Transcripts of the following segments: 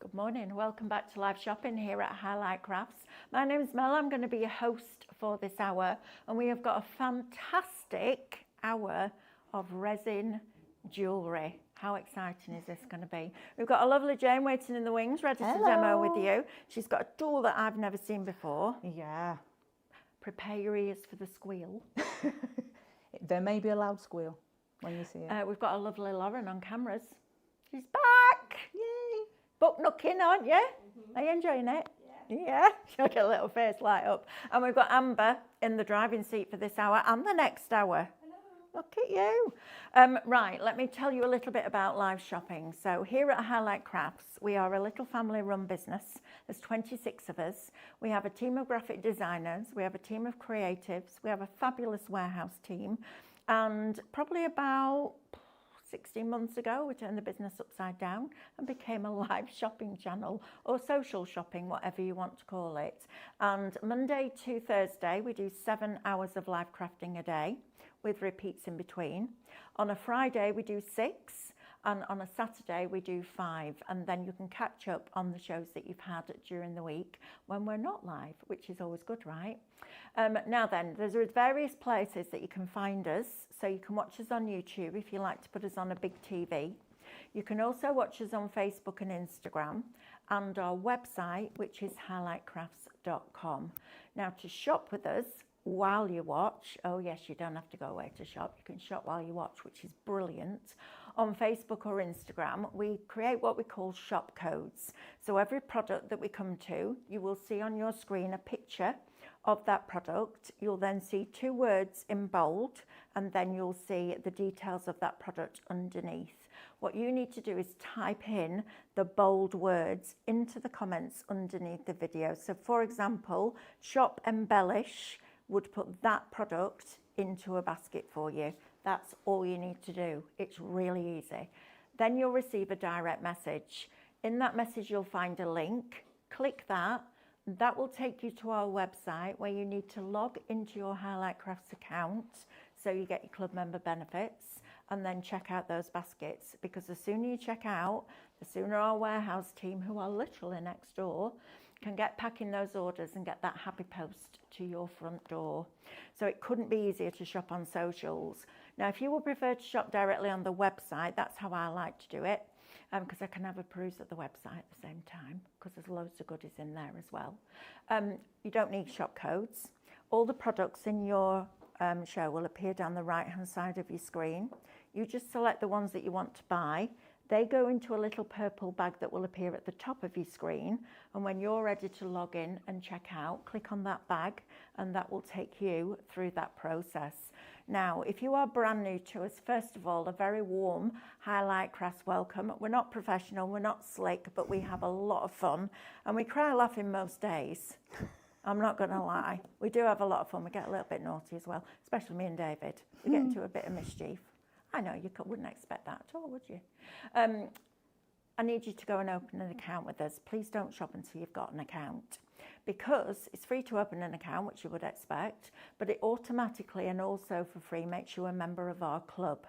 Good morning, welcome back to live shopping here at Highlight Crafts. My name is Mel, I'm going to be your host for this hour, and we have got a fantastic hour of resin jewellery. How exciting is this going to be? We've got a lovely Jane waiting in the wings, ready to demo with you. She's got a tool that I've never seen before. Yeah. Prepare your ears for the squeal. There may be a loud squeal when you see it. We've got a lovely Lauren on cameras. She's back! Yay! Book nooking, aren't you? Mm-hmm. Are you enjoying it? Yeah. She'll get a little face light up. And we've got Amber in the driving seat for this hour and the next hour. Hello. Look at you. Right, let me tell you a little bit about live shopping. So here at Highlight Crafts, we are a little family-run business. There's 26 of us. We have a team of graphic designers. We have a team of creatives. We have a fabulous warehouse team. And probably about 16 months ago, we turned the business upside down and became a live shopping channel, or social shopping, whatever you want to call it. And Monday to Thursday, we do 7 hours of live crafting a day with repeats in between. On a Friday, we do 6, and on a Saturday, we do 5. And then you can catch up on the shows that you've had during the week when we're not live, which is always good, right? Now then, there's various places that you can find us. So you can watch us on YouTube if you like to put us on a big TV. You can also watch us on Facebook and Instagram, and our website, which is highlightcrafts.com. Now, to shop with us while you watch, oh yes, you don't have to go away to shop. You can shop while you watch, which is brilliant. On Facebook or Instagram, we create what we call shop codes. So every product that we come to, you will see on your screen a picture of that product. You'll then see 2 words in bold, and then you'll see the details of that product underneath. What you need to do is type in the bold words into the comments underneath the video. So for example, Shop Embellish would put that product into a basket for you. That's all you need to do. It's really easy. Then you'll receive a direct message. In that message, you'll find a link. Click that. That will take you to our website where you need to log into your Highlight Crafts account so you get your club member benefits, and then check out those baskets, because the sooner you check out, the sooner our warehouse team, who are literally next door, can get packing those orders and get that happy post to your front door. So it couldn't be easier to shop on socials. Now, if you would prefer to shop directly on the website, that's how I like to do it, because I can have a peruse at the website at the same time, because there's loads of goodies in there as well. You don't need shop codes. All the products in your show will appear down the right-hand side of your screen. You just select the ones that you want to buy. They go into a little purple bag that will appear at the top of your screen, and when you're ready to log in and check out, click on that bag, and that will take you through that process. Now, if you are brand new to us, first of all, a very warm Highlight Crafts welcome. We're not professional, we're not slick, but we have a lot of fun, and we cry laughing most days. I'm not going to lie. We do have a lot of fun. We get a little bit naughty as well, especially me and David. We get into a bit of mischief. I know, you wouldn't expect that at all, would you? I need you to go and open an account with us. Please don't shop until you've got an account, because it's free to open an account, which you would expect, but it automatically and also for free makes you a member of our club.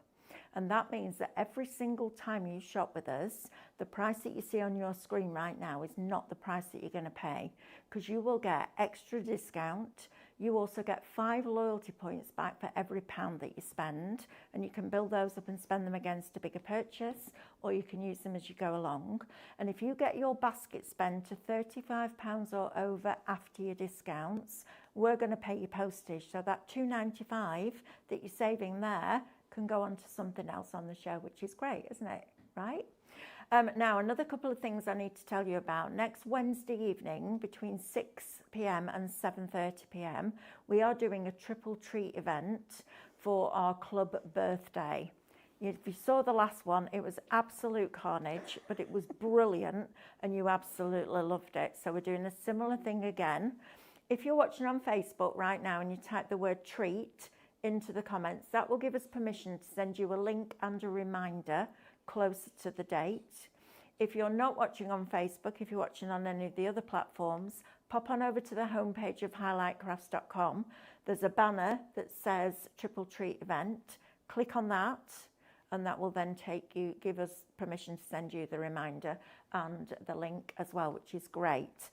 And that means that every single time you shop with us, the price that you see on your screen right now is not the price that you're going to pay, because you will get extra discount. You also get 5 loyalty points back for every £1 that you spend, and you can build those up and spend them against a bigger purchase, or you can use them as you go along. And if you get your basket spend to £35 or over after your discounts, we're going to pay you postage. So that £2.95 that you're saving there can go on to something else on the show, which is great, isn't it? Right? Now, another couple of things I need to tell you about. Next Wednesday evening, between 6 p.m. and 7:30 p.m, we are doing a triple treat event for our club birthday. If you saw the last one, it was absolute carnage, but it was brilliant, and you absolutely loved it. So we're doing a similar thing again. If you're watching on Facebook right now and you type the word treat into the comments, that will give us permission to send you a link and a reminder closer to the date. If you're not watching on Facebook, if you're watching on any of the other platforms, pop on over to the homepage of highlightcrafts.com. There's a banner that says Triple Treat Event. Click on that, and that will then give us permission to send you the reminder and the link as well, which is great.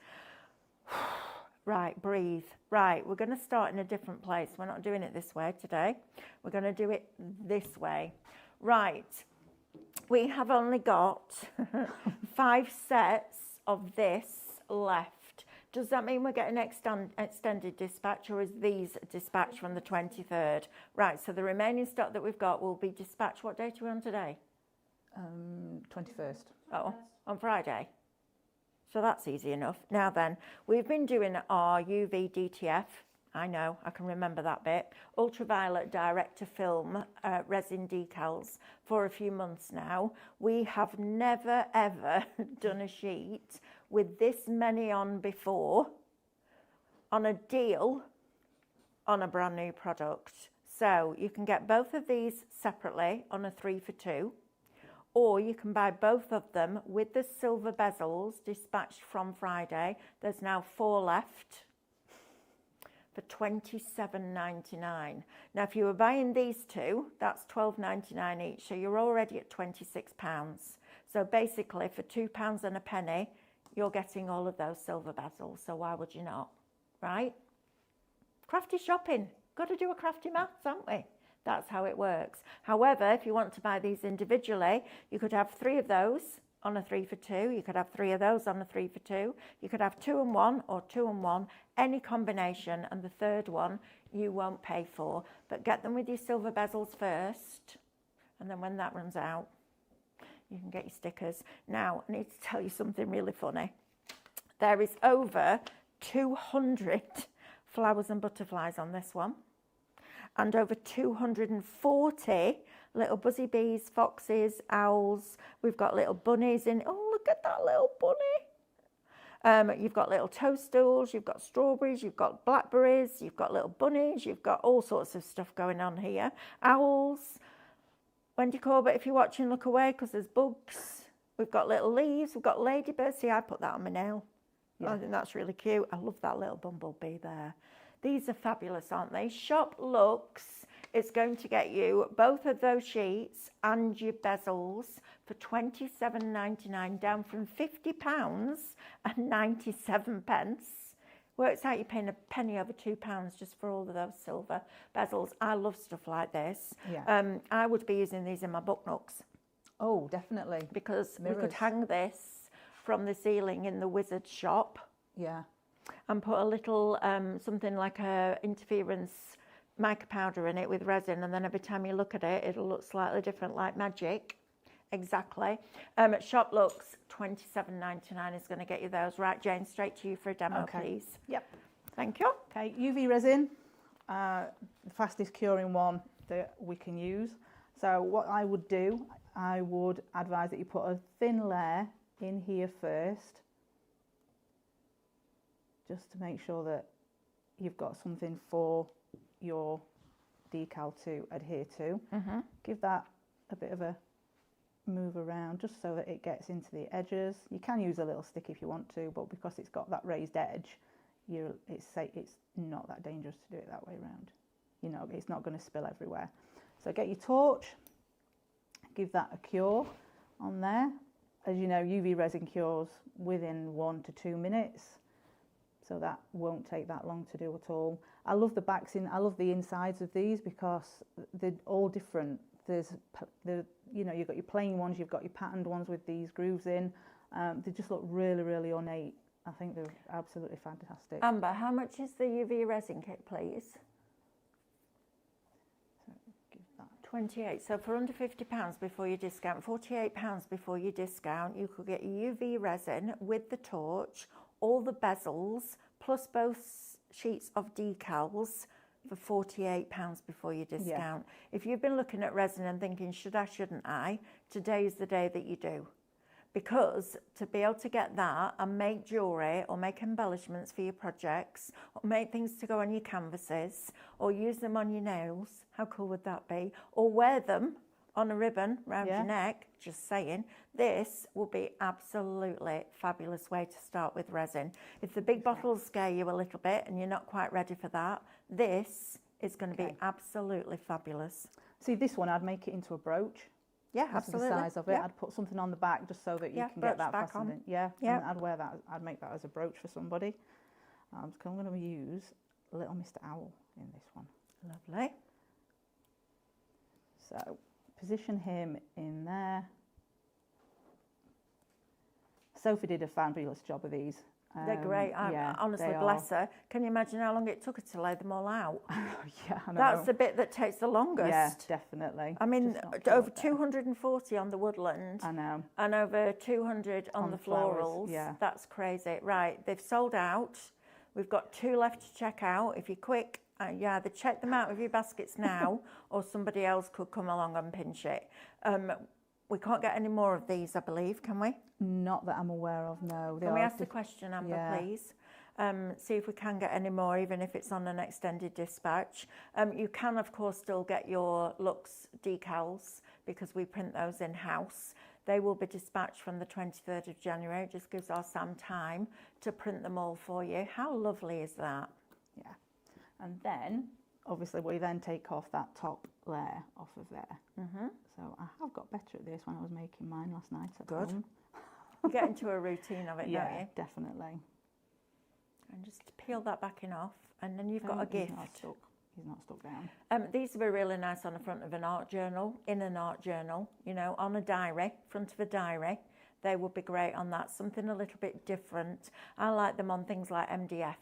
Right, breathe. Right, we're going to start in a different place. We're not doing it this way today. We're going to do it this way. Right, we have only got 5 sets of this left. Does that mean we're getting extended dispatch, or is these dispatched from the 23rd? Right, so the remaining stock that we've got will be dispatched. What date are we on today? 21st. Oh, on Friday. So that's easy enough. Now then, we've been doing our UV DTF. I know, I can remember that bit. Ultraviolet direct to film resin decals for a few months now. We have never ever done a sheet with this many on before on a deal on a brand new product. So you can get both of these separately on a 3 for 2. Or you can buy both of them with the silver bezels dispatched from Friday. There's now 4 left for $27.99. Now, if you were buying these two, that's $12.99 each. So you're already at £26. So basically, for £2 and a penny, you're getting all of those silver bezels. So why would you not, right? Crafty shopping. Got to do a crafty maths, haven't we? That's how it works. However, if you want to buy these individually, you could have 3 of those on a 3 for 2. You could have 3 of those on a 3 for 2. You could have 2 and 1 or 2 and 1, any combination, and the third one you won't pay for. But get them with your silver bezels first, and then when that runs out, you can get your stickers. Now, I need to tell you something really funny. There is over 200 flowers and butterflies on this one, and over 240 little buzzy bees, foxes, owls. We've got little bunnies in. Oh, look at that little bunny. You've got little toadstools, you've got strawberries, you've got blackberries, you've got little bunnies, you've got all sorts of stuff going on here. Owls. Wendy Corbett, if you're watching, look away because there's bugs. We've got little leaves, we've got ladybirds. See, I put that on my nail. Yeah. I think that's really cute. I love that little bumblebee there. These are fabulous, aren't they? Shop Luxe is going to get you both of those sheets and your bezels for £27.99, down from £50 and 97 pence. Works out you're paying a penny over £2 just for all of those silver bezels. I love stuff like this. Yeah. I would be using these in my book nooks. Oh, definitely. Because Mirrors. we could hang this from the ceiling in the wizard shop. Yeah. And put a little, something like a interference mica powder in it with resin, and then every time you look at it, it'll look slightly different, like magic. Exactly. Shop Luxe, £27.99 is going to get you those. Right, Jane, straight to you for a demo, please. Yep. Thank you. Okay, UV resin, the fastest curing one that we can use. So what I would do, I would advise that you put a thin layer in here first, just to make sure that you've got something for your decal to adhere to. Mm-hmm. Give that a bit of a move around just so that it gets into the edges. You can use a little stick if you want to, but because it's got that raised edge, it's not that dangerous to do it that way around. You know, it's not going to spill everywhere. So get your torch, give that a cure on there. As you know, UV resin cures within 1 to 2 minutes. So that won't take that long to do at all. I love the backs I love the insides of these because they're all different. You've got your plain ones, you've got your patterned ones with these grooves in. They just look really, really ornate. I think they're absolutely fantastic. Amber, how much is the UV resin kit, please? So give that. 28. So for under £50 before you discount, £48 before you discount, you could get your UV resin with the torch, all the bezels, plus both sheets of decals for £48 before you discount. Yeah. If you've been looking at resin and thinking, should I, shouldn't I, today is the day that you do. Because to be able to get that and make jewellery or make embellishments for your projects, or make things to go on your canvases, or use them on your nails, how cool would that be? Or wear them on a ribbon around your neck, just saying, this will be absolutely fabulous way to start with resin. If the big bottles scare you a little bit and you're not quite ready for that, this is going to be absolutely fabulous. See, this one, I'd make it into a brooch. Yeah, This is absolutely. the size of it. Yeah. I'd put something on the back just so that you Yeah, can get brooch that back fastened on. in. Yeah, Yeah. and I'd wear that. I'd make that as a brooch for somebody. So I'm going to use Little Mr. Owl in this one. Lovely. So position him in there. Sophie did a fabulous job of these. They're great. Yeah, Honestly, they bless her. Can you imagine how long it took her to lay them all out? Yeah, I know. That's the bit that takes the longest. Yeah, definitely. I mean, Just not sure over there. 240 on the woodland I know. and over 200 on the flowers, florals. yeah. That's crazy. Right, they've sold out. We've got 2 left to check out. If you're quick, you either check them out with your baskets now or somebody else could come along and pinch it. We can't get any more of these, I believe, can we? Not that I'm aware of, no. Can we ask the question, Amber, please? See if we can get any more, even if it's on an extended dispatch. You can, of course, still get your Luxe decals because we print those in-house. They will be dispatched from the 23rd of January. It just gives our Sam time to print them all for you. How lovely is that? Yeah. And then, obviously, we then take off that top layer off of there. Mm-hmm. So I have got better at this when I was making mine last night at Good. home. You get into a routine of it, Yeah, don't you? definitely. And just peel that backing off, and then you've got a He's gift. not stuck. He's not stuck down. These were really nice on the front of an art journal, in an art journal, you know, on a diary, front of a diary. They would be great on that, something a little bit different. I like them on things like MDF,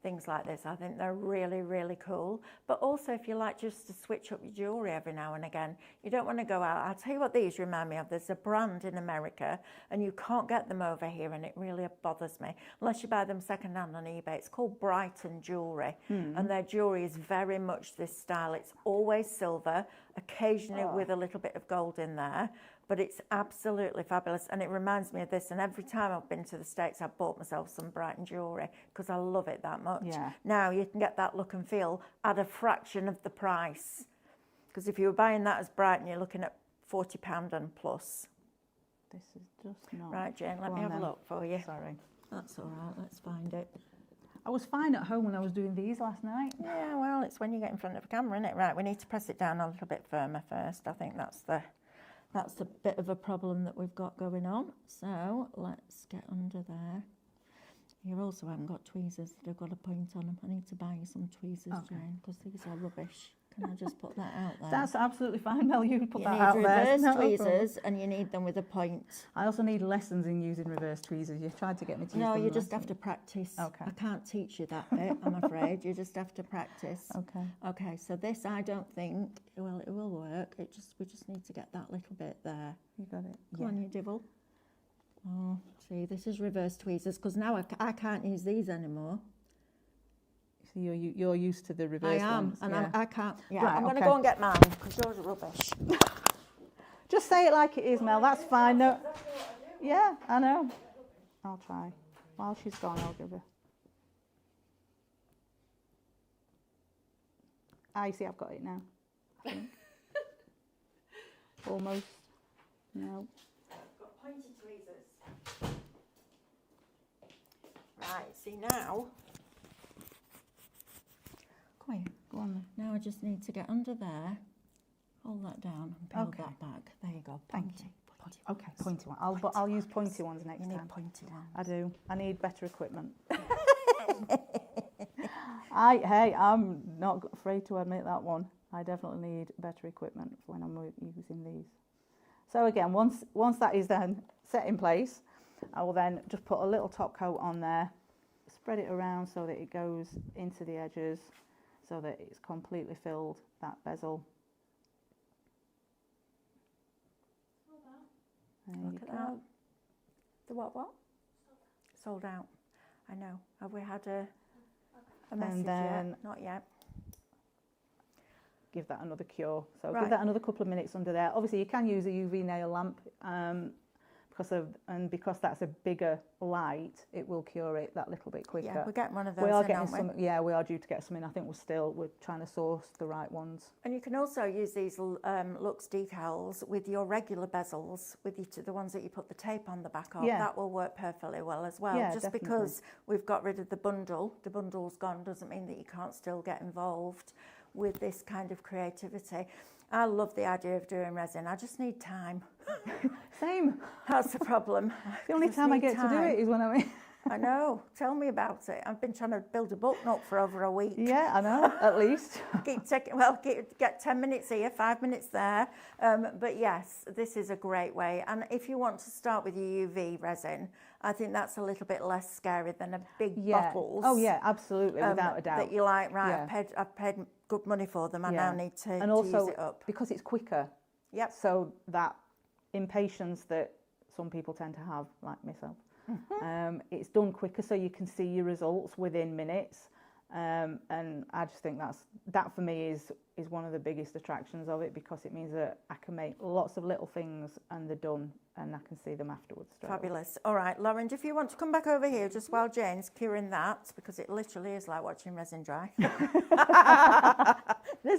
things like this. I think they're really, really cool. But also if you like just to switch up your jewellery every now and again, you don't want to go out. I'll tell you what these remind me of. There's a brand in America and you can't get them over here and it really bothers me unless you buy them secondhand on eBay. It's called Resin Jewellery and their jewellery is very much this style. It's always silver, occasionally with a little bit of gold in there. But it's absolutely fabulous and it reminds me of this, and every time I've been to the States I've bought myself some Brighton jewellery because I love it that much. Yeah. Now you can get that look and feel at a fraction of the price, because if you were buying that as Brighton you're looking at £40 and plus. This is just not... Right, Jane, let Go me on have a then. look for you. Sorry. That's all right, let's find it. I was fine at home when I was doing these last night. Yeah, well, it's when you get in front of a camera, isn't it? Right, we need to press it down a little bit firmer first. I think that's a bit of a problem that we've got going on. So let's get under there. You also haven't got tweezers that have got a point on them. I need to buy you some tweezers, Jane, because these are rubbish. Can I just put that out there? That's absolutely fine, Mel. You can put that need out there. reverse No problem. tweezers and you need them with a point. I also need lessons in using reverse tweezers. You tried to get me to use No, them you just last have to practice. Okay. I can't teach you that bit, I'm afraid. You just have to practice. Okay. Okay, so this I don't think, well, it will work. We just need to get that little bit there. You got it. Go on, you divil. Oh, see, this is reverse tweezers because now I can't use these anymore. So you're used to the reverse I am, ones. and yeah. I can't. Yeah, Right, I'm going to okay. go and get mine because yours are rubbish. Just say it like it is, Mel. That's fine. No. Yeah, I know. I'll try. While she's gone, I'll give her. I see. I've got it now. I think. Almost. No. Got pointed tweezers. Right, see now. Come here. Go on then. Now I just need to get under there, hold that down and peel Okay. that back. There you go. Thank Pointy. Pointy Okay, ones. pointy one. I'll use pointy ones next You need time. pointy ones. I do. I need better equipment. I'm not afraid to admit that one. I definitely need better equipment for when I'm using these. So again, once that is then set in place, I will then just put a little top coat on there, spread it around so that it goes into the edges, so that it's completely filled that bezel. There Look you at go. that. The what? Sold out. I know. Have we had a message then- yet? Not yet. Give that another cure. So Right. give that another couple of minutes under there. Obviously, you can use a UV nail lamp because that's a bigger light, it will cure it that little bit quicker. Yeah, we're getting one of those we are in, getting aren't we? some. Yeah, we are due to get some in. I think we're trying to source the right ones. And you can also use these Luxe decals with your regular bezels, the ones that you put the tape on the back of. Yeah. That will work perfectly well as well. Yeah, Just definitely. because we've got rid of the bundle's gone doesn't mean that you can't still get involved with this kind of creativity. I love the idea of doing resin. I just need time. Same. That's the problem. The only Just time I need get to do time. it is when I'm in. I know. Tell me about it. I've been trying to build a book nook for over a week. Yeah, I know, at least. Get 10 minutes here, 5 minutes there. But yes, this is a great way. And if you want to start with your UV resin, I think that's a little bit less scary than a big bottles. Oh yeah, absolutely, without a doubt. That you're like, right, I've paid good money for them. I now need to, and also, use it up. because it's quicker. Yep. So that impatience that some people tend to have, like myself, it's done quicker, so you can see your results within minutes. And I just think that for me is one of the biggest attractions of it, because it means that I can make lots of little things and they're done and I can see them afterwards. Fabulous. All right, Lauren, if you want to come back over here just while Jane's curing that, because it literally is like watching resin dry.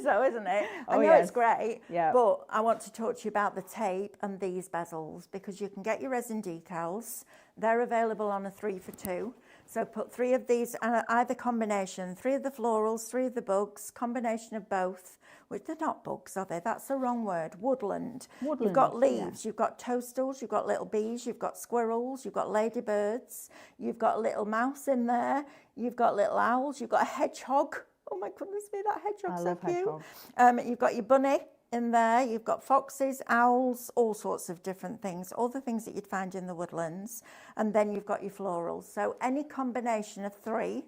So, isn't it? I know it's great, but I want to talk to you about the tape and these bezels, because you can get your resin decals. They're available on a 3 for 2. So put 3 of these, either combination, 3 of the florals, 3 of the bugs, combination of both, which they're not bugs, are they? That's the wrong word. Woodland. You've got leaves, you've got toadstools, you've got little bees, you've got squirrels, you've got ladybirds, you've got a little mouse in there, you've got little owls, you've got a hedgehog. Oh my goodness me, that hedgehog's so cute. You've got your bunny in there, you've got foxes, owls, all sorts of different things, all the things that you'd find in the woodlands. And then you've got your florals. So any combination of 3,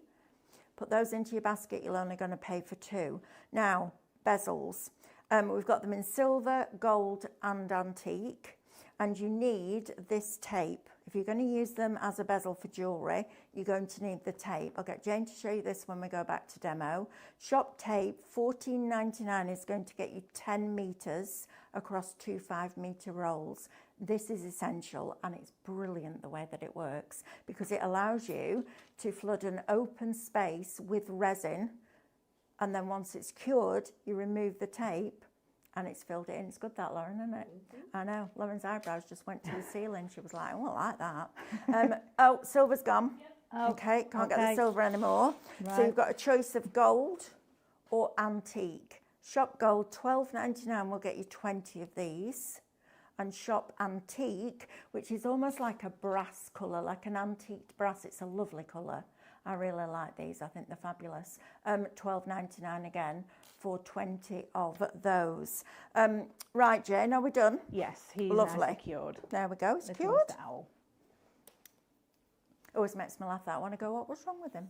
put those into your basket, you're only going to pay for 2. Now, bezels. We've got them in silver, gold and antique. And you need this tape. If you're going to use them as a bezel for jewellery, you're going to need the tape. I'll get Jane to show you this when we go back to demo. Shop tape, $14.99 is going to get you 10 metres across 2 5-metre rolls. This is essential, and it's brilliant the way that it works, because it allows you to flood an open space with resin, and then once it's cured, you remove the tape and it's filled it in. It's good, that, Lauren, isn't it? I know. Lauren's eyebrows just went to the ceiling. She was like, oh, I like that. Silver's gone. Okay, can't get the silver anymore. Right. So you've got a choice of gold or antique. Shop gold, $12.99 will get you 20 of these. And shop antique, which is almost like a brass colour, like an antiqued brass. It's a lovely colour. I really like these. I think they're fabulous. $12.99 again for 20 of those. Right, Jane, are we done? Yes, he's lovely. Cured. There we go. It's cured. Always makes me laugh. That one. I go, what's wrong with him?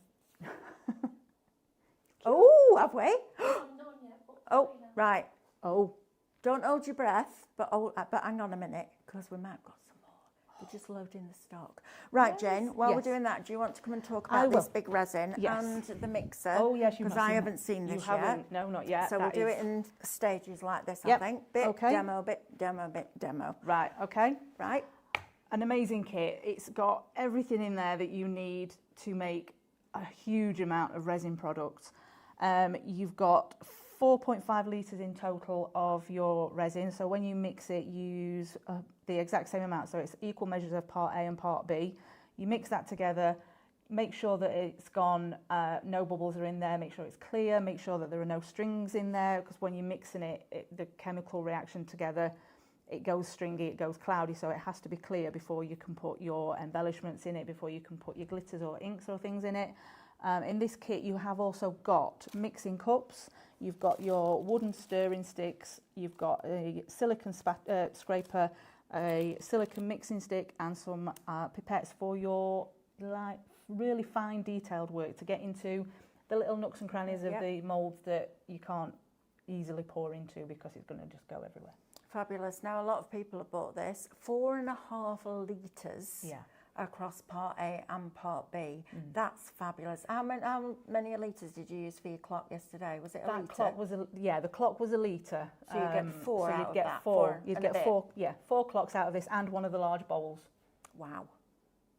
Oh, have we? Oh, right. Oh, don't hold your breath. But hang on a minute, because we might have got some more. We're just loading the stock. Right, Jane, while we're doing that, do you want to come and talk about this big resin and the mixer? Oh, yes, because I haven't seen this yet. No, not yet. So we'll do it in stages like this, I think. Bit demo, bit demo, bit demo. Right, okay. Right. An amazing kit. It's got everything in there that you need to make a huge amount of resin products. You've got 4.5 litres in total of your resin. So when you mix it, you use the exact same amount. So it's equal measures of part A and part B. You mix that together, make sure that it's gone, no bubbles are in there, make sure it's clear, make sure that there are no strings in there, because when you're mixing it, the chemical reaction together, it goes stringy, it goes cloudy, so it has to be clear before you can put your embellishments in it, before you can put your glitters or inks or things in it. In this kit, you have also got mixing cups, you've got your wooden stirring sticks, you've got a silicone scraper, a silicone mixing stick, and some pipettes for your really fine detailed work to get into the little nooks and crannies of the moulds that you can't easily pour into because it's going to just go everywhere. Fabulous. Now, a lot of people have bought this. 4.5 litres across part A and part B. That's fabulous. How many litres did you use for your clock yesterday? Was it a litre? Clock was the clock was a litre. So you get 4 so out you'd get of that. 4. You'd get 4 clocks out of this, and one of the large bowls. Wow.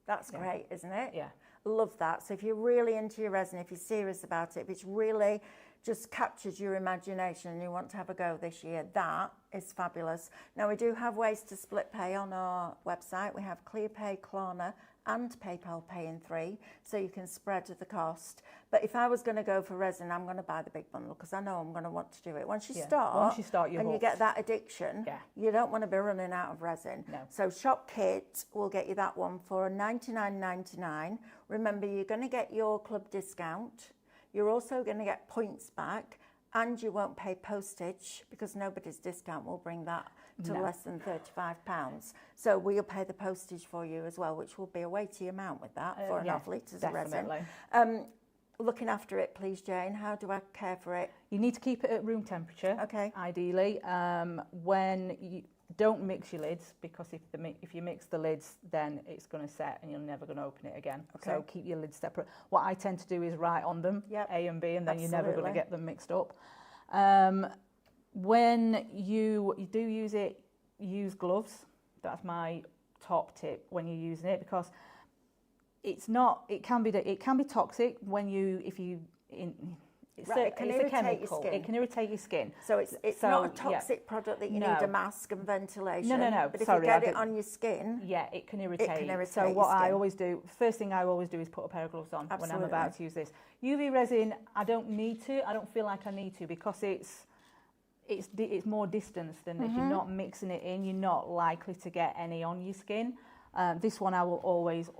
That's great, isn't it? Yeah. Love that. So if you're really into your resin, if you're serious about it, if it's really just captures your imagination and you want to have a go this year, that is fabulous. Now, we do have ways to split pay on our website. We have ClearPay, Klarna and PayPal Pay in 3, so you can spread the cost. But if I was going to go for resin, I'm going to buy the big bundle because I know I'm going to want to do it. Once you start, you're and hooked. you get that addiction, you don't want to be running out of resin. No. So Shop Kit will get you that one for $99.99. Remember, you're going to get your club discount. You're also going to get points back, and you won't pay postage because nobody's discount will bring that to less than £35. So we'll pay the postage for you as well, which will be a weighty amount with that for an half litres of resin. Looking after it, please, Jane. How do I care for it? You need to keep it at room temperature, ideally. When you don't mix your lids, because if you mix the lids, then it's going to set and you're never going to open it again. So keep your lids separate. What I tend to do is write on them, A and B, and then you're never going to get them mixed up. When you do use it, use gloves. That's my top tip when you're using it, because it can be toxic when it's a chemical. It can irritate your skin. So it's not a toxic product that you need a mask and ventilation. No. But if you get it on your skin, it can irritate. So what I always do, first thing I always do is put a pair of gloves on when I'm about to use this. UV resin, I don't need to. I don't feel like I need to, because it's more distance than if you're not mixing it in. You're not likely to get any on your skin. This one I will always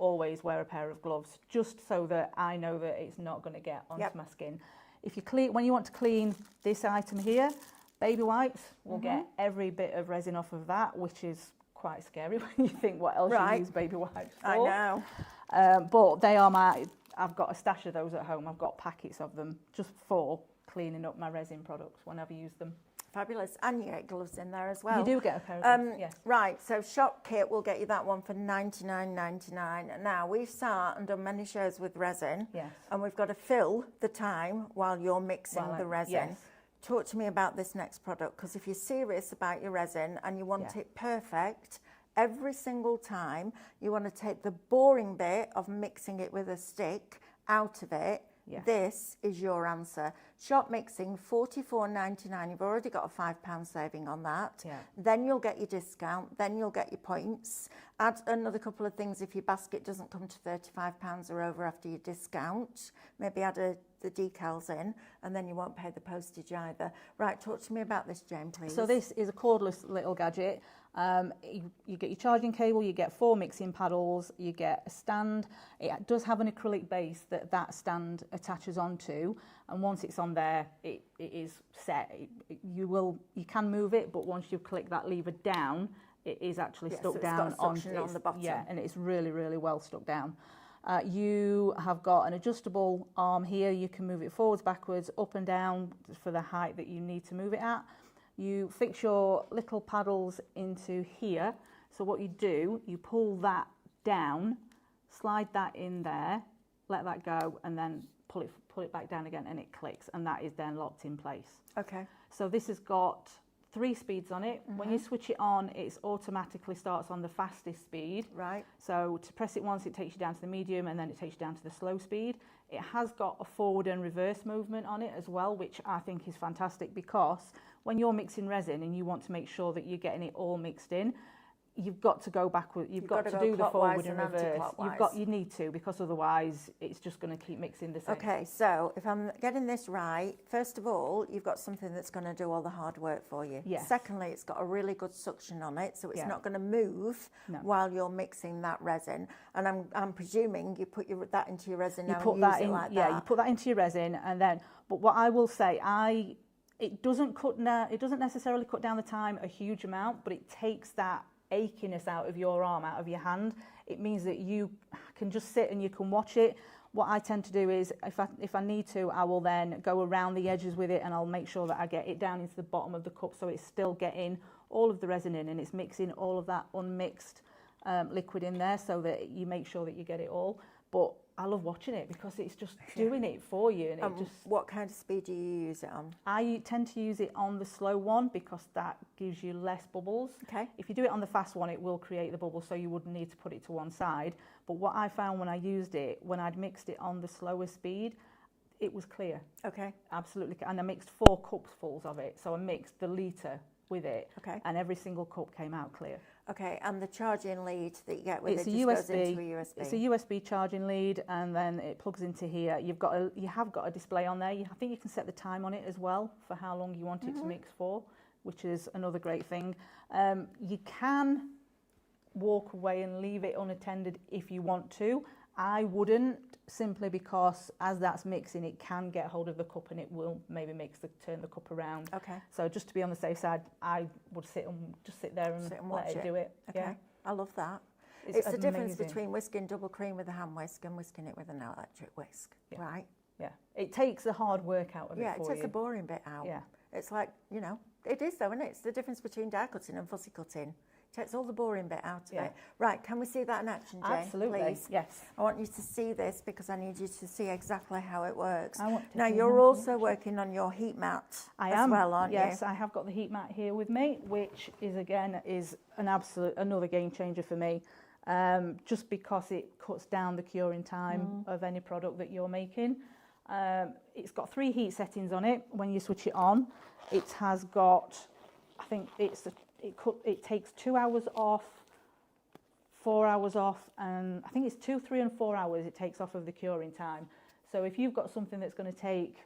wear a pair of gloves, just so that I know that it's not going to get onto my skin. If you when you want to clean this item here, baby wipes will get every bit of resin off of that, which is quite scary when you think what else you use baby wipes for. I know. But they are I've got a stash of those at home. I've got packets of them just for cleaning up my resin products whenever I use them. Fabulous. And you get gloves in there as well. You do get a pair of gloves, yes. Right, so Shop Kit will get you that one for $99.99. Now, we've sat and done many shows with resin, and we've got to fill the time while you're mixing the resin. Yes. Talk to me about this next product, because if you're serious about your resin and you want it perfect, every single time you want to take the boring bit of mixing it with a stick out of it. This is your answer. Shop mixing, $44.99. You've already got a £5 saving on that. Then you'll get your discount. Then you'll get your points. Add another couple of things if your basket doesn't come to £35 or over after your discount. Maybe add the decals in, and then you won't pay the postage either. Right, talk to me about this, Jane, please. So this is a cordless little gadget. You get your charging cable, you get 4 mixing paddles, you get a stand. It does have an acrylic base that stand attaches onto, and once it's on there, it is set. You can move it, but once you click that lever down, it is actually stuck down on the bottom. And it's really, really well stuck down. You have got an adjustable arm here. You can move it forwards, backwards, up and down for the height that you need to move it at. You fix your little paddles into here. So what you do, you pull that down, slide that in there, let that go, and then pull it back down again, and it clicks, and that is then locked in place. Okay. So this has got 3 speeds on it. When you switch it on, it automatically starts on the fastest speed. Right. So to press it once, it takes you down to the medium, and then it takes you down to the slow speed. It has got a forward and reverse movement on it as well, which I think is fantastic, because when you're mixing resin and you want to make sure that you're getting it all mixed in, you've got to go backward. You've got to do the forward and reverse. You need to, because otherwise it's just going to keep mixing the same. Okay, so if I'm getting this right, first of all, you've got something that's going to do all the hard work for you. Yes. Secondly, it's got a really good suction on it, so it's not going to move while you're mixing that resin. And I'm presuming you put that into your resin now and use it like that. Yeah, you put that into your resin, and then. But what I will say, it doesn't necessarily cut down the time a huge amount, but it takes that achiness out of your arm, out of your hand. It means that you can just sit and you can watch it. What I tend to do is, if I need to, I will then go around the edges with it, and I'll make sure that I get it down into the bottom of the cup, so it's still getting all of the resin in, and it's mixing all of that unmixed liquid in there, so that you make sure that you get it all. But I love watching it because it's just doing it for you. And what kind of speed do you use it on? I tend to use it on the slow one, because that gives you less bubbles. Okay. If you do it on the fast one, it will create the bubbles, so you wouldn't need to put it to one side. But what I found when I used it, when I'd mixed it on the slower speed, it was clear. Okay. Absolutely. And I mixed 4 cups fulls of it. So I mixed the litre with it. Okay. And every single cup came out clear. Okay, and the charging lead that you get with It's it a just USB. goes into a USB. It's a USB charging lead, and then it plugs into here. You have got a display on there. I think you can set the time on it as well for how long you want it to mix for, which is another great thing. You can walk away and leave it unattended if you want to. I wouldn't, simply because as that's mixing, it can get hold of the cup and it will maybe turn the cup around. Okay. So just to be on the safe side, I would sit there and watch let it do it. Okay, Yeah. I love that. It's the difference amazing. between whisking double cream with a hand whisk and whisking it with an electric whisk, right? Yeah, it takes the hard work out of it for you. It takes the boring bit out. Yeah. It's like, you know, it is though, isn't it? It's the difference between die cutting and fussy cutting. Takes all the boring bit out of it. Right, can we see that in action, Jane? Absolutely, please? yes. I want you to see this because I need you to see exactly how it works. Now you're also working on your heat mat as well, aren't you? Yes, I have got the heat mat here with me, which is again another game changer for me. Just because it cuts down the curing time of any product that you're making. It's got 3 heat settings on it. When you switch it on, it has got, I think it takes 2 hours off, 4 hours off, and I think it's 2, 3 and 4 hours it takes off of the curing time. So if you've got something that's going to take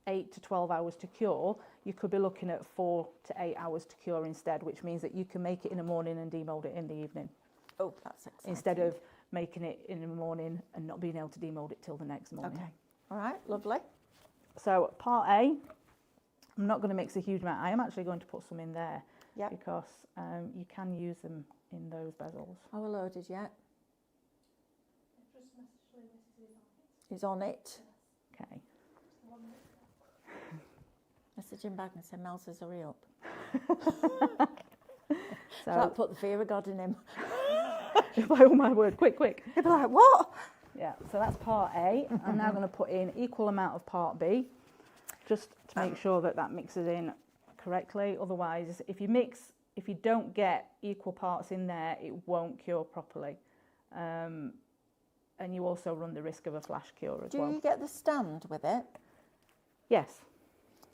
8 to 12 hours to cure, you could be looking at 4 to 8 hours to cure instead, which means that you can make it in the morning and demold it in the evening. Oh, that's exciting. Instead of making it in the morning and not being able to demold it till the next morning. Okay, all right, lovely. So part A, I'm not going to mix a huge amount. I am actually going to put some in there because you can use them in those bezels. Are we loaded yet? He's on it. Okay. Message him back and say, Mel says hurry up. So That put the fear of God in him. by all my word, quick. He'd be like, what? Yeah, so that's part A. I'm now going to put in equal amount of part B, just to make sure that mixes in correctly. Otherwise, if you don't get equal parts in there, it won't cure properly. And you also run the risk of a flash cure as well. Do you get the stand with it? Yes.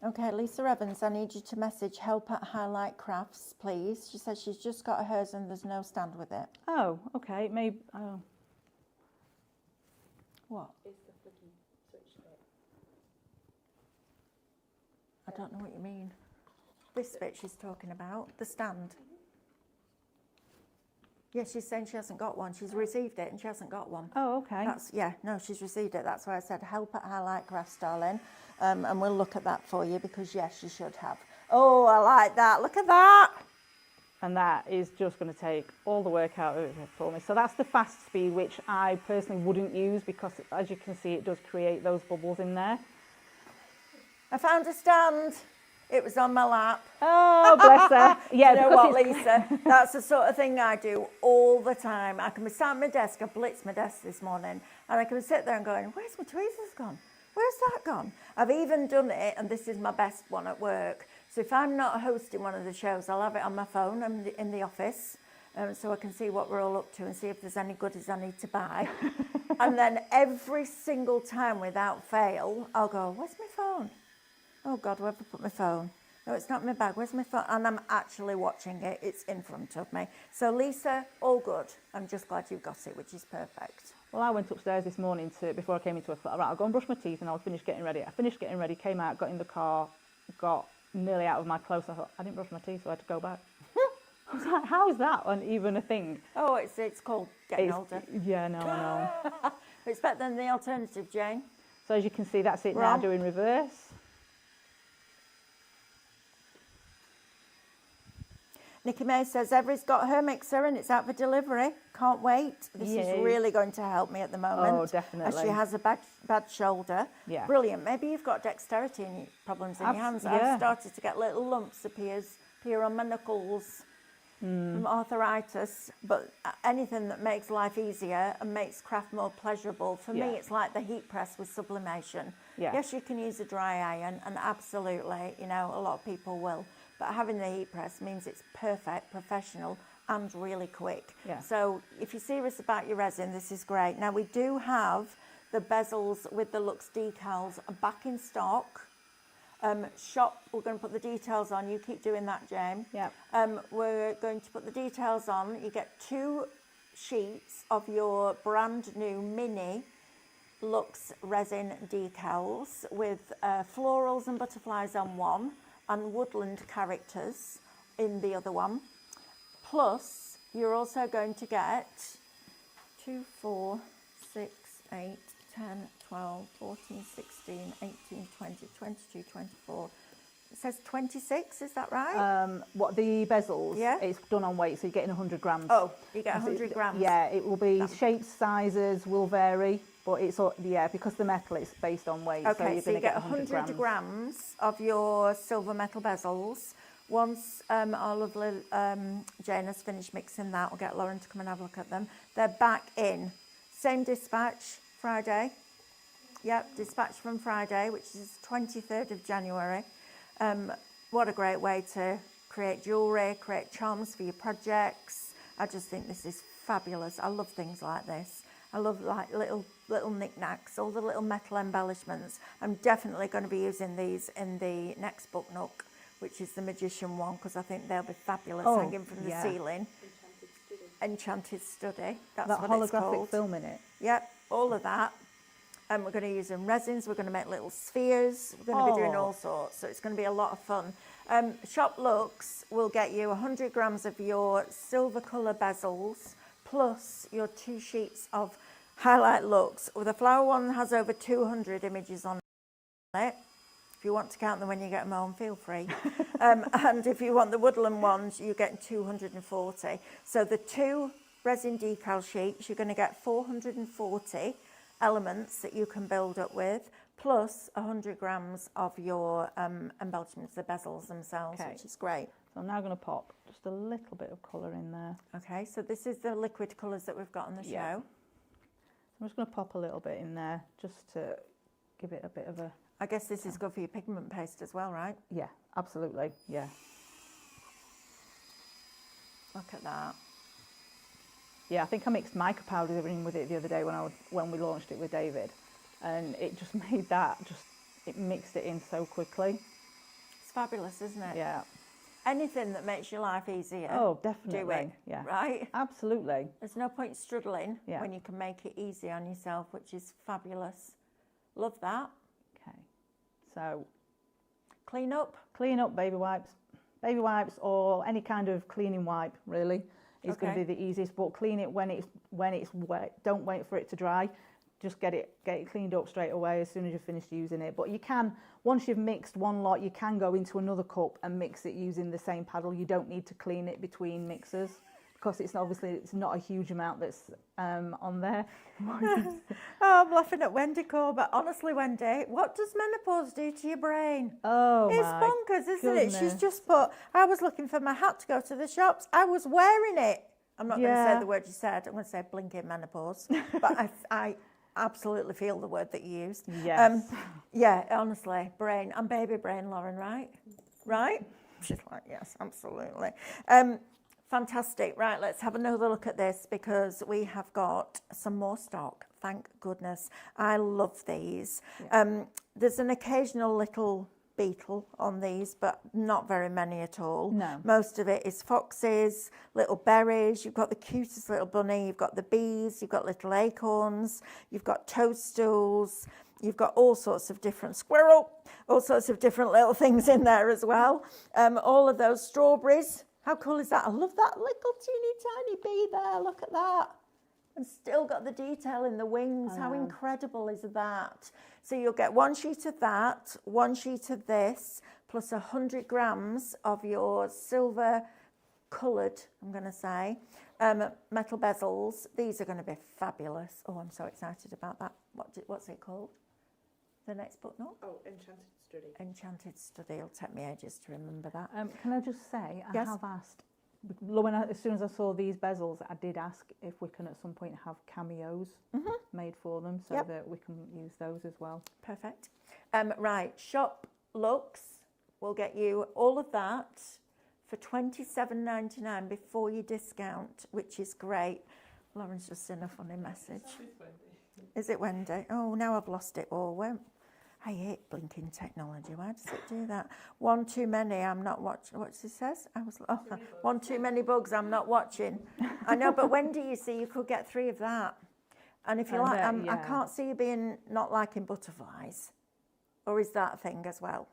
Okay, Lisa Evans, I need you to message help at Highlight Crafts, please. She says she's just got hers and there's no stand with it. Oh, okay, maybe. Oh. What? It's the flicky switch bit. I don't know what you mean. This bit she's talking about, the stand. Yeah, she's saying she hasn't got one. She's received it and she hasn't got one. Oh, okay. She's received it. That's why I said help at Highlight Crafts, darling. And we'll look at that for you because, yes, you should have. Oh, I like that. Look at that. And that is just going to take all the work out of it for me. So that's the fast speed, which I personally wouldn't use because, as you can see, it does create those bubbles in there. I found a stand. It was on my lap. Oh, bless her. Yeah, you know what, Lisa? That's the sort of thing I do all the time. I can be sat at my desk. I blitzed my desk this morning. And I can sit there and going, where's my tweezers gone? Where's that gone? I've even done it, and this is my best one at work. So if I'm not hosting one of the shows, I'll have it on my phone in the office so I can see what we're all up to and see if there's any goodies I need to buy. And then every single time without fail, I'll go, where's my phone? Oh, God, where have I put my phone? No, it's not in my bag. Where's my phone? And I'm actually watching it. It's in front of me. So, Lisa, all good. I'm just glad you've got it, which is perfect. Well, I went upstairs this morning before I came into work. Right, I'll go and brush my teeth and I'll finish getting ready. I finished getting ready, came out, got in the car, got nearly out of my clothes. I thought, I didn't brush my teeth, so I had to go back. I was like, how is that even a thing? Oh, it's called getting older. Yeah, no, I know. It's better than the alternative, Jane. So as you can see, that's it now, doing reverse. Nikki May says, Every's got her mixer and it's out for delivery. Can't wait. This is really going to help me at the moment. Oh, definitely. As she has a bad shoulder. Yeah. Brilliant. Maybe you've got dexterity problems in your hands. Yeah. I've started to get little lumps appear on my knuckles from arthritis. But anything that makes life easier and makes craft more pleasurable, for me, it's like the heat press with sublimation. Yeah. Yes, you can use a dry iron, and absolutely, a lot of people will. But having the heat press means it's perfect, professional, and really quick. Yeah. So if you're serious about your resin, this is great. Now, we do have the bezels with the Luxe decals back in stock. Shop, we're going to put the details on. You keep doing that, Jane. Yeah. We're going to put the details on. You get 2 sheets of your brand new mini Luxe Resin decals with florals and butterflies on one and woodland characters in the other one. Plus, you're also going to get 2, 4, 6, 8, 10, 12, 14, 16, 18, 20, 22, 24. It says 26, is that right? What, the bezels? Yeah. It's done on weight, so you're getting 100 grams. Oh, you get 100 grams. Yeah, it will be, shapes, sizes will vary, but it's, yeah, because the metal, it's based on weight. Okay, so you get 100 grams of your silver metal bezels. Once our lovely Jane has finished mixing that, we'll get Lauren to come and have a look at them. They're back in. Same dispatch, Friday. Yep, dispatch from Friday, which is 23rd of January. What a great way to create jewellery, create charms for your projects. I just think this is fabulous. I love things like this. I love like little knickknacks, all the little metal embellishments. I'm definitely going to be using these in the next book nook, which is the Magician one, because I think they'll be fabulous hanging from the ceiling. Enchanted Study. That's that what it's called. holographic film in it. Yep, all of that. And we're going to use them resins. We're going to make little spheres. We're going to be doing all sorts. So it's going to be a lot of fun. Shop Luxe will get you 100 grams of your silver colour bezels plus your 2 sheets of Highlight Luxe. Well, the flower one has over 200 images on it. If you want to count them when you get them home, feel free. And if you want the woodland ones, you get 240. So the 2 resin decal sheets, you're going to get 440 elements that you can build up with, plus 100 grams of your embellishments, the bezels themselves, which is great. So I'm now going to pop just a little bit of colour in there. Okay, so this is the liquid colours that we've got on the show. I'm just going to pop a little bit in there just to give it a bit of a... I guess this is good for your pigment paste as well, right? Yeah, absolutely, yeah. Look at that. Yeah, I think I mixed mica powder in with it the other day when we launched it with David, and it just made that, it mixed it in so quickly. It's fabulous, isn't it? Yeah. Anything that makes your life easier. Oh, definitely. Do it. Yeah. Right? Absolutely. There's no point struggling Yeah. when you can make it easy on yourself, which is fabulous. Love that. Okay. So Clean up. clean up baby wipes or any kind of cleaning wipe really is going to be the easiest, but clean it when it's wet. Don't wait for it to dry. Just get it cleaned up straight away as soon as you've finished using it. But you can, once you've mixed one lot, you can go into another cup and mix it using the same paddle. You don't need to clean it between mixers because it's not a huge amount that's on there. Oh, I'm laughing at Wendy Corbett. Honestly, Wendy, what does menopause do to your brain? Oh, it's bonkers, isn't it? She's just put, I was looking for my hat to go to the shops. I was wearing it. I'm not going to say the word you said. I'm going to say blinking menopause. But I absolutely feel the word that you used. Yes. Yeah, honestly, brain. I'm baby brain, Lauren, right? Right? She's like, yes, absolutely. Fantastic. Right, let's have another look at this because we have got some more stock. Thank goodness. I love these. Yeah. There's an occasional little beetle on these, but not very many at all. No. Most of it is foxes, little berries. You've got the cutest little bunny. You've got the bees. You've got little acorns. You've got toadstools. You've got all sorts of different squirrel, all sorts of different little things in there as well. All of those strawberries. How cool is that? I love that little teeny tiny bee there. Look at that. And still got the detail in the wings. How incredible is that? So you'll get 1 sheet of that, 1 sheet of this, plus 100 grams of your silver coloured, I'm going to say, metal bezels. These are going to be fabulous. Oh, I'm so excited about that. What's it called? The next book, no? Oh, Enchanted Study. Enchanted Study. It'll take me ages to remember that. Can I just say, Yes. I have asked, as soon as I saw these bezels, I did ask if we can at some point have cameos made for them so that we can use those as well. Perfect. Right, Shop Luxe will get you all of that for $27.99 before you discount, which is great. Lauren's just sent a funny message. Is it Wendy? Oh, now I've lost it all. I hate blinking technology. Why does it do that? One too many, I'm not watching. What's it says? One too many bugs, I'm not watching. I know, but Wendy, you see, you could get 3 of that. And if you like, I can't see you being not liking butterflies. Or is that a thing as well?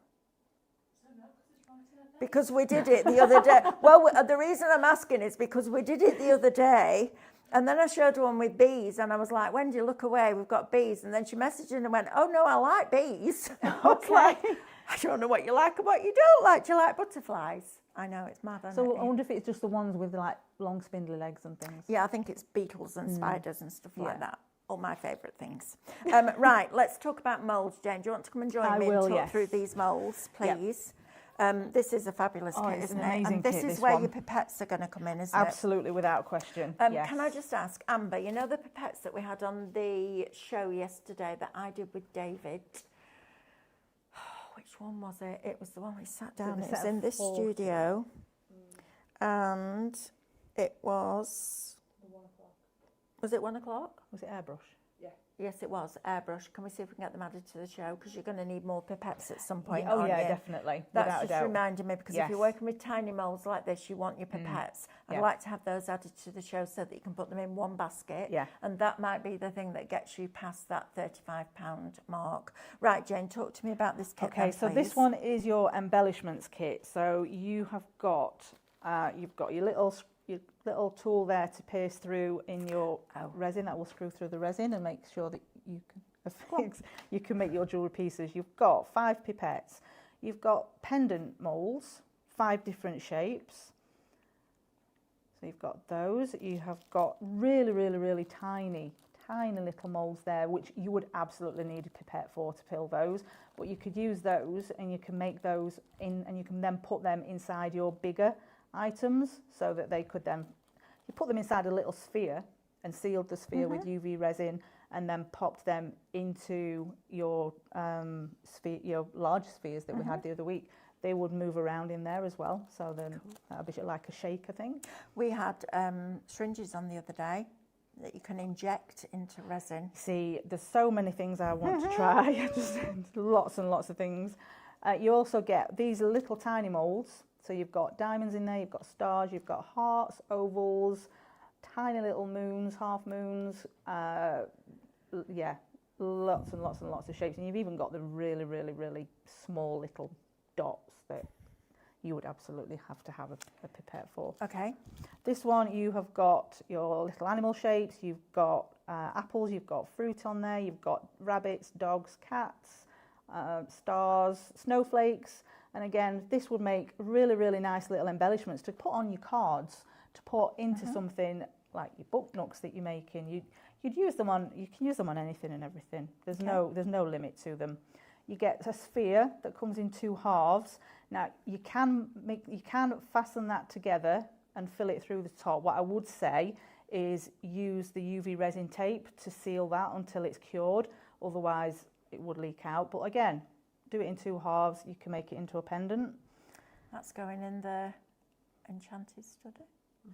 Because we did it the other day. Well, the reason I'm asking is because we did it the other day. And then I showed one with bees, and I was like, Wendy, look away, we've got bees. And then she messaged in and went, oh, no, I like bees. I was like, I don't know what you like and what you don't like. Do you like butterflies? I know, it's mad, isn't it? So I wonder if it's just the ones with like long spindly legs and things. Yeah, I think it's beetles and spiders and stuff like that. All my favourite things. Right, let's talk about moulds, Jane. Do you want to come and join me and talk through these moulds, please? This is a fabulous kit, isn't it? And this is where your pipettes are going to come in, isn't it? Absolutely, without question. Can I just ask, Amber, you know the pipettes that we had on the show yesterday that I did with David? Which one was it? It was the one we sat down. It was in this studio. And it was... Was it 1 o'clock? Was it airbrush? Yeah. Yes, it was airbrush. Can we see if we can get them added to the show? Because you're going to need more pipettes at some point. Definitely. That's just reminding me, because if you're working with tiny moulds like this, you want your pipettes. I'd like to have those added to the show so that you can put them in one basket. Yeah. And that might be the thing that gets you past that £35 mark. Right, Jane, talk to me about this kit. Okay, so this one is your embellishments kit. So you have got, you've got your little tool there to pierce through in your resin that will screw through the resin and make sure that you can make your jewellery pieces. You've got 5 pipettes. You've got pendant moulds, 5 different shapes. So you've got those. You have got really tiny little moulds there, which you would absolutely need a pipette for to fill those. But you could use those and you can make those in, and you can then put them inside your bigger items so that they could then, you put them inside a little sphere and sealed the sphere with UV resin and then popped them into your sphere, your large spheres that we had the other week. They would move around in there as well, so then that'd be like a shaker thing. We had syringes on the other day that you can inject into resin. See, there's so many things I want to try, just lots and lots of things. You also get these little tiny moulds. So you've got diamonds in there, you've got stars, you've got hearts, ovals, tiny little moons, half moons, lots and lots of shapes. And you've even got the really small little dots that you would absolutely have to have a pipette for. Okay. This one, you have got your little animal shapes, you've got apples, you've got fruit on there, you've got rabbits, dogs, cats, stars, snowflakes. And again, this would make really nice little embellishments to put on your cards, to put into something like your book nooks that you're making. You'd use them on, you can use them on anything and everything. There's no limit to them. You get a sphere that comes in 2 halves. Now you can fasten that together and fill it through the top. What I would say is use the UV resin tape to seal that until it's cured. Otherwise it would leak out. But again, do it in 2 halves, you can make it into a pendant. That's going in the enchanted study.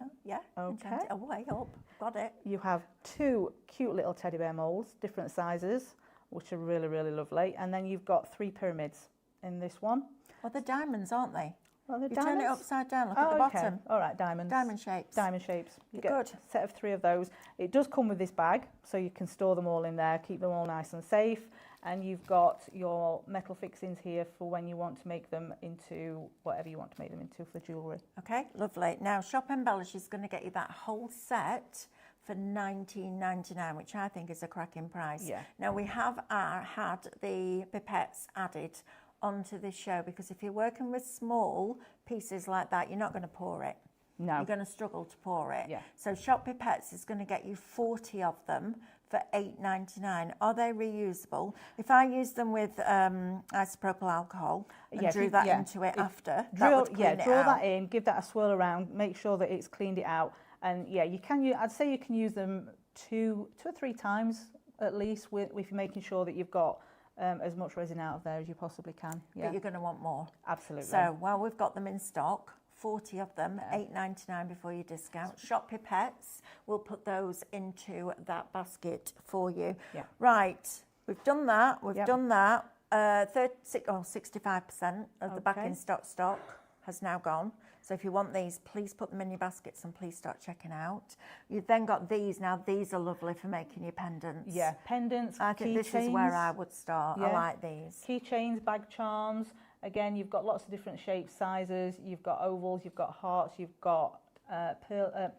Oh, yeah. Okay. Enchanted. Oh, way up. Got it. You have 2 cute little teddy bear moulds, different sizes, which are really lovely. And then you've got 3 pyramids in this one. Well, they're diamonds, aren't they? Well, they're you diamonds. turn it upside down, look at the bottom. All right, diamonds. Diamond shapes. Diamond shapes. You get good. a set of 3 of those. It does come with this bag, so you can store them all in there, keep them all nice and safe. And you've got your metal fixings here for when you want to make them into whatever you want to make them into for jewellery. Okay, lovely. Now, Shop Embellish is going to get you that whole set for $19.99, which I think is a cracking price. Yeah. Now, we have had the pipettes added onto this show, because if you're working with small pieces like that, you're not going to pour it. No. You're going to struggle to pour it. Yeah. So Shop Pipettes is going to get you 40 of them for $8.99. Are they reusable? If I use them with isopropyl alcohol and drew that into it after, that would clean it out. Draw that in, give that a swirl around, make sure that it's cleaned it out. And yeah, you can. I'd say you can use them two or 3 times at least, if you're making sure that you've got as much resin out of there as you possibly can. Yeah. But you're going to want more. Absolutely. So, well, we've got them in stock. 40 of them, $8.99 before your discount. Shop Pipettes, we'll put those into that basket for you. Yeah. Right, we've done that, we've done that. 65% of the back in stock has now gone. So if you want these, please put them in your baskets and please start checking out. You've then got these. Now these are lovely for making your pendants. Yeah, pendants, I think this is where I would start. I like these. Keychains, bag charms. Again, you've got lots of different shapes, sizes. You've got ovals, you've got hearts, you've got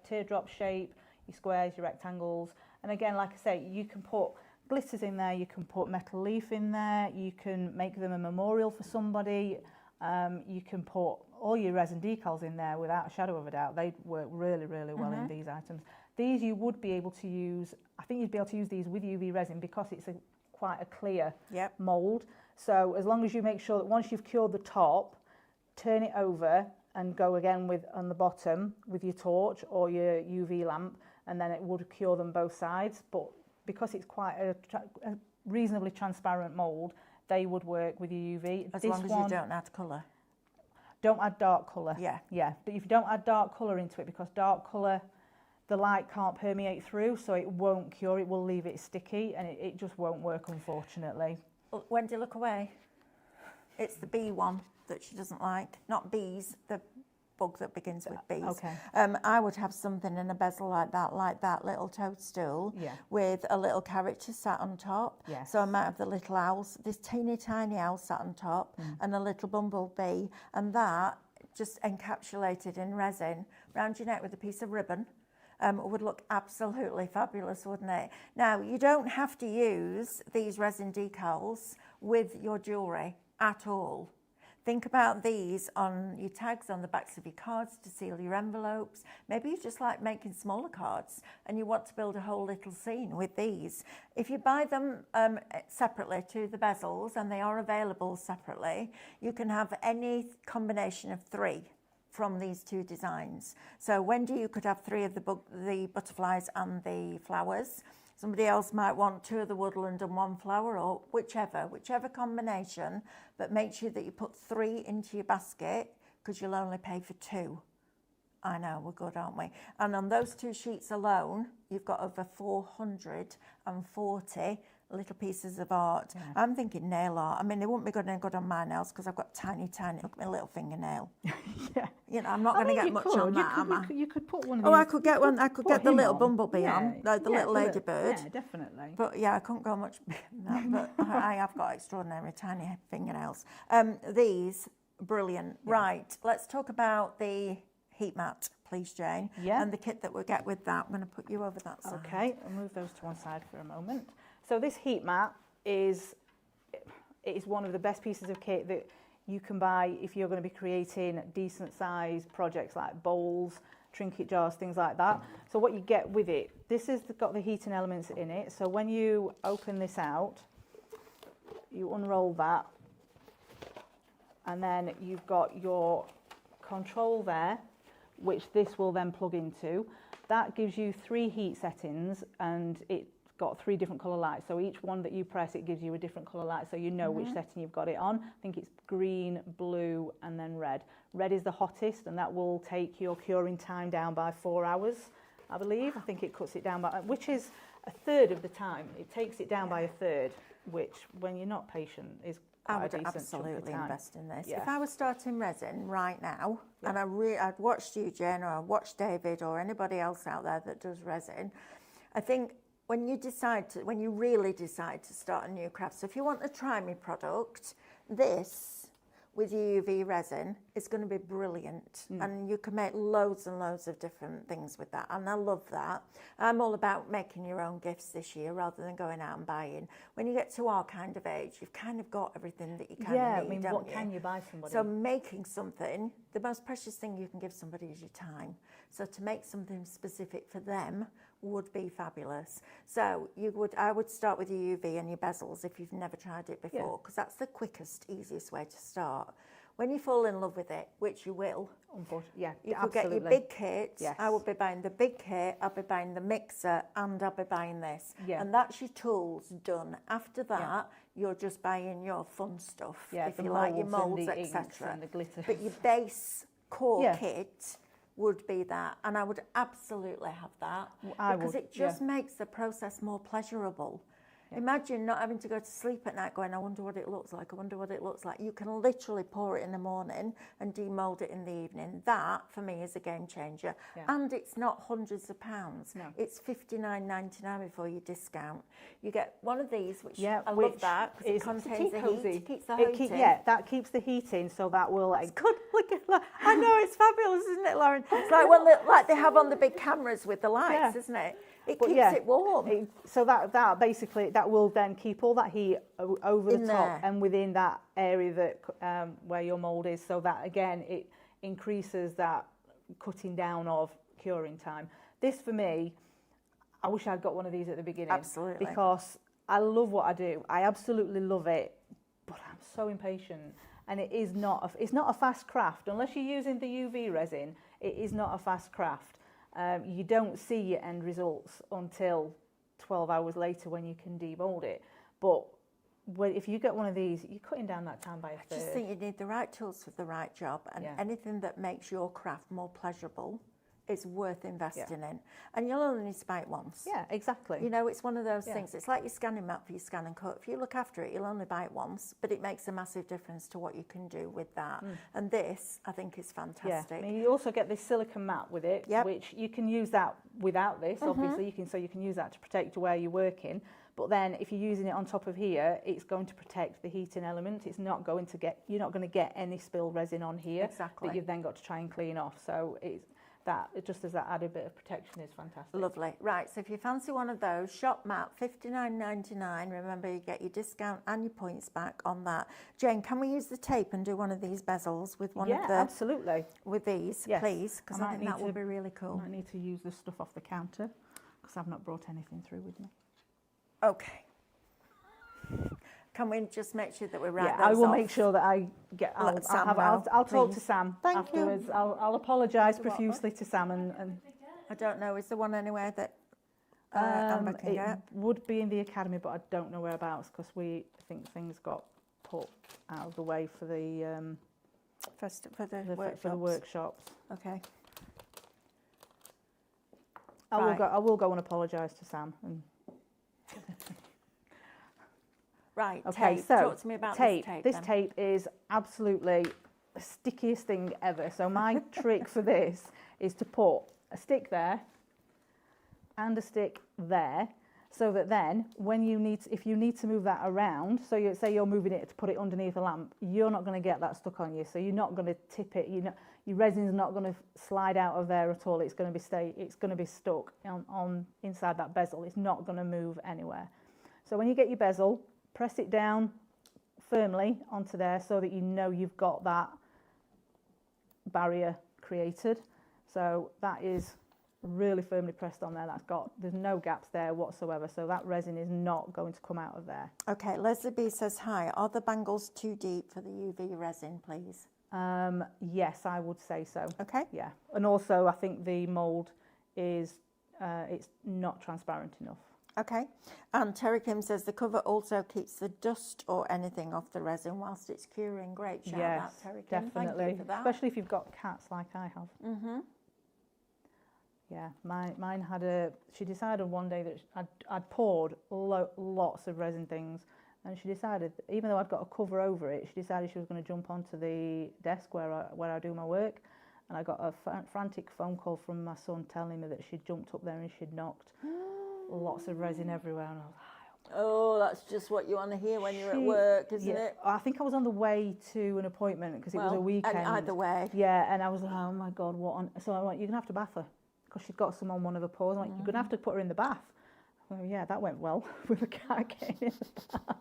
teardrop shape, your squares, your rectangles. And again, like I say, you can put glitters in there, you can put metal leaf in there, you can make them a memorial for somebody. You can put all your resin decals in there without a shadow of a doubt. They work really, really well in these items. These you would be able to use, I think you'd be able to use these with UV resin because it's quite a clear mould. So as long as you make sure that once you've cured the top, turn it over and go again with on the bottom with your torch or your UV lamp, and then it would cure them both sides. But because it's quite a reasonably transparent mould, they would work with your UV. As long as you don't add colour. Don't add dark colour. Yeah. But if you don't add dark colour into it, because dark colour, the light can't permeate through, so it won't cure, it will leave it sticky, and it just won't work, unfortunately. Wendy, look away. It's the bee one that she doesn't like. Not bees, the bug that begins with bees. Okay. I would have something in a bezel like that little toadstool with a little character sat on top. Yes. So I might have the little owls, this teeny tiny owl sat on top and a little bumblebee, and that just encapsulated in resin round your neck with a piece of ribbon. Would look absolutely fabulous, wouldn't it? Now, you don't have to use these resin decals with your jewellery at all. Think about these on your tags on the backs of your cards to seal your envelopes. Maybe you just like making smaller cards and you want to build a whole little scene with these. If you buy them separately to the bezels, and they are available separately, you can have any combination of 3 from these 2 designs. So Wendy, you could have 3 of the butterflies and the flowers. Somebody else might want 2 of the woodland and 1 flower, or whichever combination, but make sure that you put 3 into your basket because you'll only pay for 2. I know, we're good, aren't we? And on those 2 sheets alone, you've got over 440 little pieces of art. Yeah. I'm thinking nail art. I mean, they wouldn't be good on my nails because I've got tiny, look at my little fingernail. You know, I'm not going to get much on that, am I? You could put one of these. Oh, I could get one. I could get the little bumblebee on, the little ladybird. Yeah, definitely. But yeah, I couldn't go much bigger than that. But I have got extraordinary tiny fingernails. These, brilliant. Yeah. Right, let's talk about the heat mat, please, Jane. Yeah. And the kit that we'll get with that. I'm going to put you over that side. Okay, I'll move those to one side for a moment. So this heat mat is one of the best pieces of kit that you can buy if you're going to be creating decent size projects like bowls, trinket jars, things like that. So what you get with it, this has got the heating elements in it. So when you open this out, you unroll that, and then you've got your control there, which this will then plug into. That gives you 3 heat settings, and it's got 3 different colour lights. So each one that you press, it gives you a different colour light, so you know which setting you've got it on. I think it's green, blue, and then red. Red is the hottest, and that will take your curing time down by 4 hours, I believe. I think it cuts it down by, which is a third of the time. It takes it down by a third, which, when you're not patient, is quite a decent chunk of time. I would absolutely invest in this. Yeah. If I was starting resin right now, and I'd watched you, Jen, or I'd watched David, or anybody else out there that does resin, I think when you really decide to start a new craft, so if you want to try my product, this with UV resin is going to be brilliant, and you can make loads and loads of different things with that, and I love that. I'm all about making your own gifts this year rather than going out and buying. When you get to our kind of age, you've kind of got everything that you kind of need. Yeah, I mean, what can you buy somebody? So making something, the most precious thing you can give somebody is your time. So to make something specific for them would be fabulous. So I would start with your UV and your bezels if you've never tried it before, because that's the quickest, easiest way to start. When you fall in love with it, which you will, unfortunately, you could get your big kit. Yes. I would be buying the big kit, I'll be buying the mixer, and I'll be buying this. Yeah. And that's your tools done. After that, you're just buying your fun stuff, if you like, your moulds, etc. But your base core kit would be that, and I would absolutely have that, because it just makes the process more pleasurable. Yeah. Imagine not having to go to sleep at night going, I wonder what it looks like, I wonder what it looks like. You can literally pour it in the morning and demold it in the evening. That, for me, is a game changer. Yeah. And it's not hundreds of pounds. No. It's $59.99 before you discount. You get one of these, which Yeah, I which love that, because it is contains the cozy. heat, keeps the heat in. Yeah, that keeps the heat in, so that will It's good. Look at that. I know, it's fabulous, isn't it, Lauren? It's like when like they have on the big cameras with the lights, Yeah. isn't it? It But keeps yeah, it warm. So that basically, that will then keep all that heat over the In top there. and within that area that where your mould is. So that again, it increases that cutting down of curing time. This for me, I wish I'd got one of these at the beginning. Absolutely. Because I love what I do. I absolutely love it, but I'm so impatient. And it's not a fast craft. Unless you're using the UV resin, it is not a fast craft. You don't see your end results until 12 hours later when you can demold it. But if you get one of these, you're cutting down that time by a third. I just think you need the right tools for the right job, and Yeah. anything that makes your craft more pleasurable is worth investing in. And you'll only need to buy it once. Yeah, exactly. You know, it's one of those Yeah. things. It's like your scanning map for your scan and cut. If you look after it, you'll only buy it once, but it makes a massive difference to what you can do with that. And this, I think, is Yeah, fantastic. I mean, you also get this silicone mat with it, Yep. which you can use that without this. Obviously, you can use that to protect where you're working. But then, if you're using it on top of here, it's going to protect the heating element. It's not going to you're not going to get any spilled resin on here Exactly. that you've then got to try and clean off. So it just as that added bit of protection is fantastic. Lovely. Right, so if you fancy one of those, shop mat, $59.99. Remember, you get your discount and your points back on that. Jane, can we use the tape and do one of these bezels with one of the... absolutely. With these, Yes. please, because I might think need that would be really cool. I need to use the stuff off the counter because I've not brought anything through with me. Okay. Can we just make sure that we write Yeah, those I will off? make sure that I get. Let Sam know, I'll talk to please. Sam Thank you. afterwards. I'll apologise what, profusely to Sam and I don't know, is there one anywhere that Amber can it get? would be in the academy, but I don't know whereabouts because I think things got put out of the way for the First, for the for the workshops. Okay. I will go and apologise to Sam. And Right, okay, tape. so Talk to me about tape. this tape. This then. tape is absolutely the stickiest thing ever. So my trick for this is to put a stick there and a stick there, so that then when if you need to move that around, so say you're moving it to put it underneath a lamp, you're not going to get that stuck on you. So you're not going to tip it. Your resin's not going to slide out of there at all. It's going to be stuck on inside that bezel. It's not going to move anywhere. So when you get your bezel, press it down firmly onto there so that you know you've got that barrier created. So that is really firmly pressed on there. There's no gaps there whatsoever. So that resin is not going to come out of there. Okay, Leslie B says, hi, are the bangles too deep for the UV resin, please? Yes, I would say so. Okay. Yeah. And also I think the mould is, it's not transparent enough. Okay, and Terry Kim says the cover also keeps the dust or anything off the resin whilst it's curing. Great shout out, Terry Kim. Definitely. Thank you for that. Especially if you've got cats like I have. Mm-hmm. Yeah, mine had she decided one day that I'd poured lots of resin things, and she decided, even though I'd got a cover over it, she decided she was going to jump onto the desk where I do my work, and I got a frantic phone call from my son telling me that she'd jumped up there and she'd knocked lots of resin everywhere, and I was like, oh, that's just what you want to hear when you're at work, isn't it? I think I was on the way to an appointment because it was a weekend. And either way. Yeah, and I was like, oh my God, what on? So I went, you're going to have to bath her because she's got some on one of her paws. I'm like, you're going to have to put her in the bath. Well, yeah, that went well with a cat getting in the bath.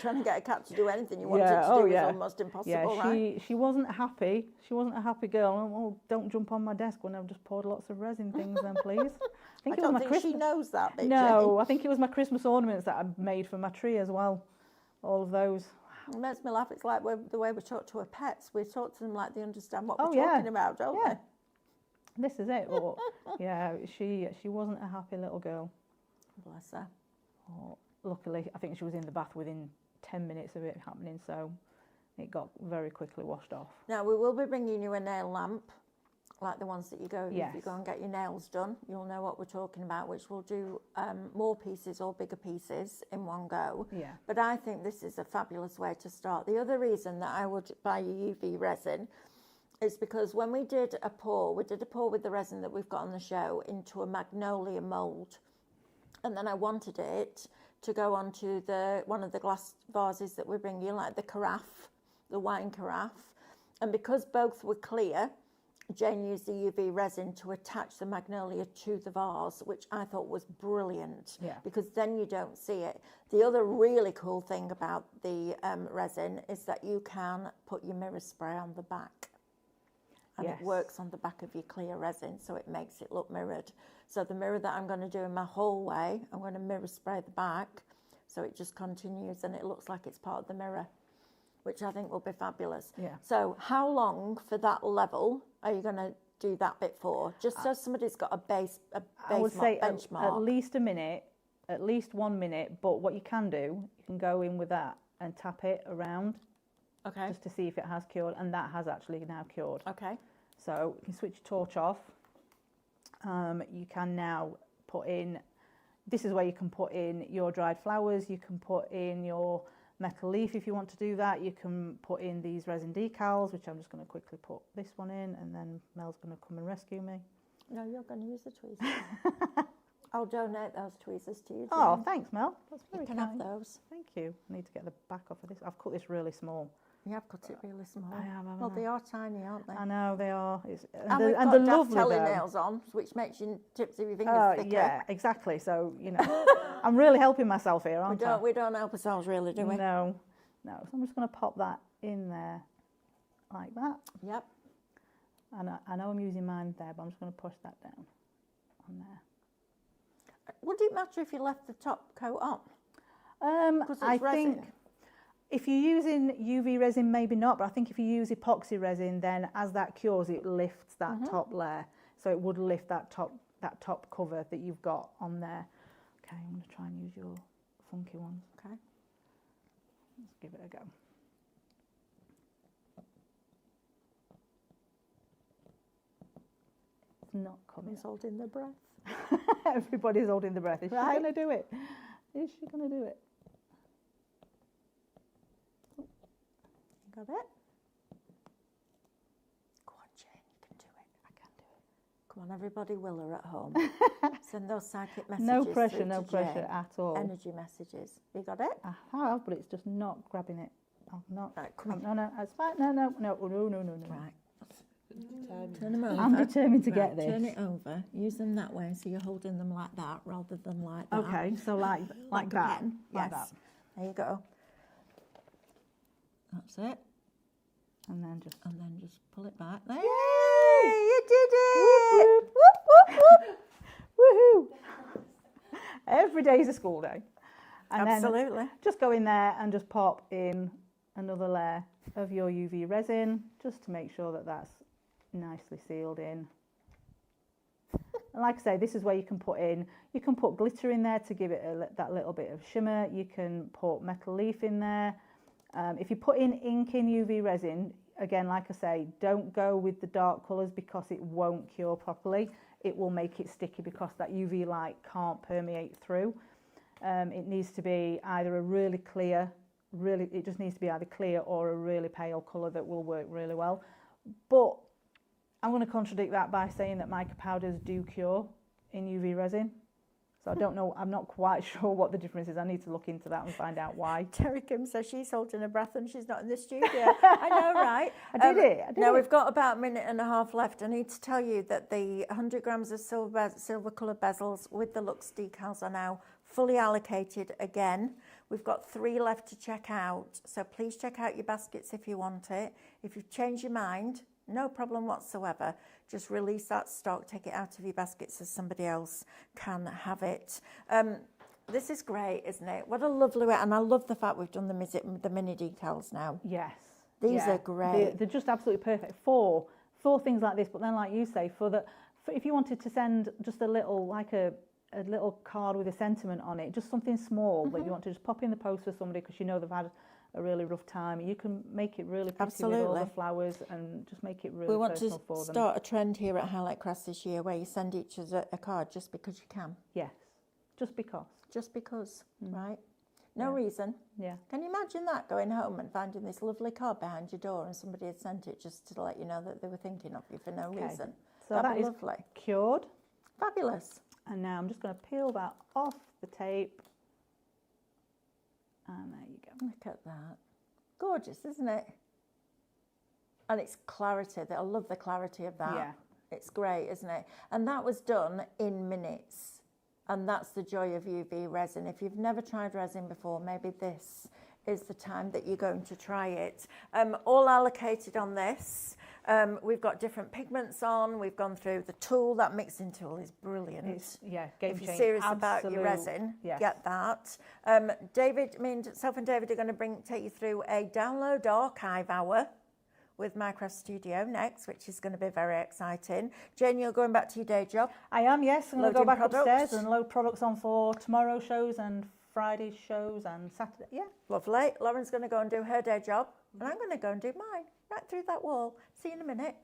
Trying to get a cat to do anything you wanted to do is almost impossible, right? She wasn't happy. She wasn't a happy girl. Well, don't jump on my desk when I've just poured lots of resin things then, please. I don't think she knows that, bit, No, I think it was my Christmas ornaments that I made for my tree as well. All of those. It makes me laugh. It's like the way we talk to our pets. We talk to them like they understand what Oh, we're yeah. talking about, don't Yeah. This is it. But yeah, she wasn't a happy little girl. they? Bless her. Oh, luckily, I think she was in the bath within 10 minutes of it happening, so it got very quickly washed off. Now, we will be bringing you a nail lamp like the ones that you go, if Yes. you go and get your nails done, you'll know what we're talking about, which will do more pieces or bigger pieces in one go. Yeah. But I think this is a fabulous way to start. The other reason that I would buy your UV resin is because when we did a pour with the resin that we've got on the show into a magnolia mould, and then I wanted it to go onto one of the glass vases that we bring you, like the carafe, the wine carafe. And because both were clear, Jane used the UV resin to attach the magnolia to the vase, which I thought was brilliant, Yeah. because then you don't see it. The other really cool thing about the resin is that you can put your mirror spray on the back. And Yes. it works on the back of your clear resin, so it makes it look mirrored. So the mirror that I'm going to do in my hallway, I'm going to mirror spray the back, so it just continues and it looks like it's part of the mirror, which I think will be fabulous. Yeah. So how long for that level are you going to do that bit for? Just so somebody's got a base I would say benchmark. at least a minute, at least 1 minute. But what you can do, you can go in with that and tap it around Okay. just to see if it has cured, and that has actually now cured. Okay. So you can switch your torch off. You can now put in, this is where you can put in your dried flowers, you can put in your metal leaf if you want to do that. You can put in these resin decals, which I'm just going to quickly put this one in, and then Mel's going to come and rescue me. No, you're going to use the tweezers. I'll donate those tweezers to you. Oh, Jane. thanks, Mel. That's very You can kind. have those. Thank you. I need to get the back off of this. I've cut this really small. You have cut it really small. I have, haven't Well, I? they are tiny, aren't they? I know they are. And we've and got they're daft lovely telly though. nails on, which makes your tips of your fingers Oh, thicker. yeah, exactly. So, you know, I'm really helping myself here, aren't I? We don't help ourselves really, do we? No. So I'm just going to pop that in there like that. Yep. And I know I'm using mine there, but I'm just going to push that down on there. Would it matter if you left the top coat on? Because I it's resin. think if you're using UV resin, maybe not, but I think if you use epoxy resin, then as that cures, it lifts that top layer. So it would lift that top cover that you've got on there. Okay, I'm going to try and use your funky ones. Okay. Let's give it a go. It's not coming. He's holding the breath. Everybody's holding the breath. Is Right. she going to do it? Is she going to do it? Got it? Go on, Jane, you can do it. I can do it. Come on, everybody will her at home. Send those psychic messages. No pressure, through no to pressure Jane. at all. Energy messages. You got it? I have, but it's just not grabbing it. I'm not. Right, come on. No, it's fine. No. Right. Turn them over. I'm determined to Right, get this. Turn it over. Use them that way, so you're holding them like that rather than like that. Okay, so like Like a that. pen. Like Yes. that. There you go. That's it. And then just. And then just pull it back. There. Yay! You did it! Whoop, whoop, whoop. Woohoo! Every day is a school day. And Absolutely. then just go in there and just pop in another layer of your UV resin, just to make sure that that's nicely sealed in. And like I say, this is where you can put glitter in there to give it that little bit of shimmer. You can put metal leaf in there. If you put in ink in UV resin, again, like I say, don't go with the dark colours because it won't cure properly. It will make it sticky because that UV light can't permeate through. It needs to be either a really clear, it just needs to be either clear or a really pale colour that will work really well. But I'm going to contradict that by saying that mica powders do cure in UV resin. So I don't know, I'm not quite sure what the difference is. I need to look into that and find out why. Terry Kim says she's holding her breath and she's not in the studio. I know, right? I did it. Now we've got about a minute and a half left. I need to tell you that the 100 grams of silver coloured bezels with the Luxe decals are now fully allocated again. We've got 3 left to check out. So please check out your baskets if you want it. If you've changed your mind, no problem whatsoever. Just release that stock, take it out of your basket so somebody else can have it. This is great, isn't it? What a lovely way. And I love the fact we've done the mini decals now. Yes. These are great. They're just absolutely perfect for things like this. But then, like you say, if you wanted to send just a little, like a a little card with a sentiment on it, just something small that you want to just pop in the post for somebody because you know they've had a really rough time. You can make it really pretty with all the flowers and just make it really personal for them. We want to start a trend here at Highlight Crafts this year where you send each other a card just because you can. Yes, just because. Just because, right? No reason. Yeah. Can you imagine that, going home and finding this lovely card behind your door and somebody had sent it just to let you know that they were thinking of you for no reason? So That'd that be is lovely. Cured. Fabulous. And now I'm just going to peel that off the tape. And there you go. Look at that. Gorgeous, isn't it? And it's clarity. I love the clarity of that. Yeah. It's great, isn't it? And that was done in minutes. And that's the joy of UV resin. If you've never tried resin before, maybe this is the time that you're going to try it. All allocated on this. We've got different pigments on. We've gone through the tool. That mixing tool is brilliant. It's, yeah, game If changer. you're serious about your resin, get that. Self and David are going to take you through a download archive hour with Minecraft Studio next, which is going to be very exciting. Jane, you're going back to your day job. I am, yes. I'm going to go back products. upstairs and load products on for tomorrow's shows and Friday's shows and Saturday. Yeah. Lovely. Lauren's going to go and do her day job, and I'm going to go and do mine right through that wall. See you in a minute.